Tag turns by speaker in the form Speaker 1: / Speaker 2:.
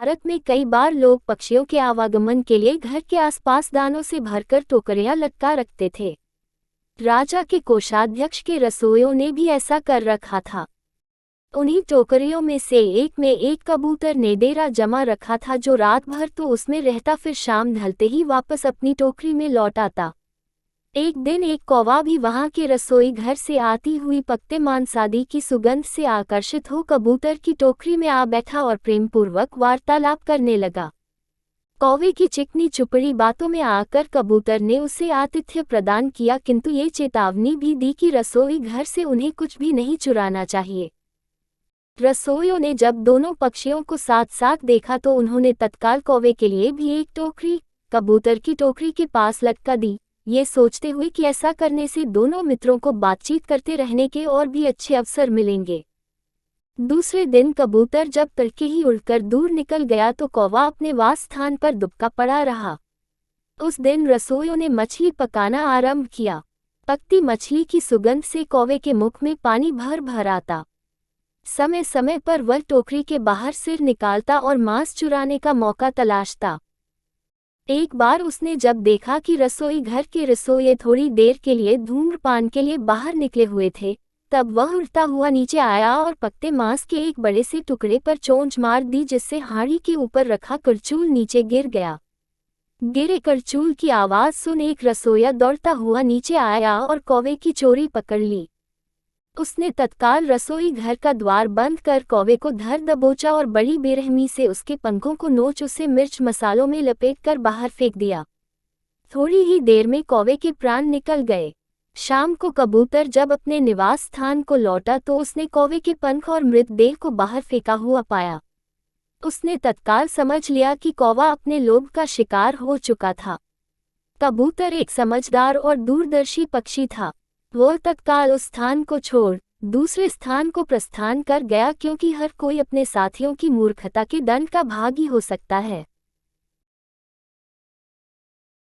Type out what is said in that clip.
Speaker 1: भारत में कई बार लोग पक्षियों के आवागमन के लिए घर के आसपास दानों से भरकर टोकरियां लटका रखते थे। राजा के कोषाध्यक्ष के रसोइयों ने भी ऐसा कर रखा था। उन्हीं टोकरियों में से एक में एक कबूतर ने डेरा जमा रखा था, जो रात भर तो उसमें रहता, फिर शाम ढलते ही वापस अपनी टोकरी में लौट आता। एक दिन एक कौवा भी वहां के रसोई घर से आती हुई पकते मांस आदि की सुगंध से आकर्षित हो कबूतर की टोकरी में आ बैठा और प्रेमपूर्वक वार्तालाप करने लगा। कौवे की चिकनी चुपड़ी बातों में आकर कबूतर ने उसे आतिथ्य प्रदान किया, किंतु ये चेतावनी भी दी कि रसोई घर से उन्हें कुछ भी नहीं चुराना चाहिए। रसोइयों ने जब दोनों पक्षियों को साथ साथ देखा तो उन्होंने तत्काल कौवे के लिए भी एक टोकरी कबूतर की टोकरी के पास लटका दी, ये सोचते हुए कि ऐसा करने से दोनों मित्रों को बातचीत करते रहने के और भी अच्छे अवसर मिलेंगे। दूसरे दिन कबूतर जब तड़के ही उड़कर दूर निकल गया तो कौवा अपने वास स्थान पर दुबका पड़ा रहा। उस दिन रसोइयों ने मछली पकाना आरंभ किया। पकती मछली की सुगंध से कौवे के मुख में पानी भर भर आता। समय समय पर वह टोकरी के बाहर सिर निकालता और मांस चुराने का मौका तलाशता। एक बार उसने जब देखा कि रसोई घर के रसोइये थोड़ी देर के लिए धूम्रपान के लिए बाहर निकले हुए थे, तब वह उड़ता हुआ नीचे आया और पकते मांस के एक बड़े से टुकड़े पर चोंच मार दी, जिससे हांडी के ऊपर रखा करचूल नीचे गिर गया। गिरे करचूल की आवाज सुन एक रसोइया दौड़ता हुआ नीचे आया और कौवे की चोरी पकड़ ली। उसने तत्काल रसोई घर का द्वार बंद कर कौवे को धर दबोचा और बड़ी बेरहमी से उसके पंखों को नोच उसे मिर्च मसालों में लपेट कर बाहर फेंक दिया। थोड़ी ही देर में कौवे के प्राण निकल गए। शाम को कबूतर जब अपने निवास स्थान को लौटा तो उसने कौवे के पंख और मृतदेह को बाहर फेंका हुआ पाया। उसने तत्काल समझ लिया कि कौवा अपने लोभ का शिकार हो चुका था। कबूतर एक समझदार और दूरदर्शी पक्षी था। वो तत्काल उस स्थान को छोड़ दूसरे स्थान को प्रस्थान कर गया, क्योंकि हर कोई अपने साथियों की मूर्खता के दंड का भागी हो सकता है।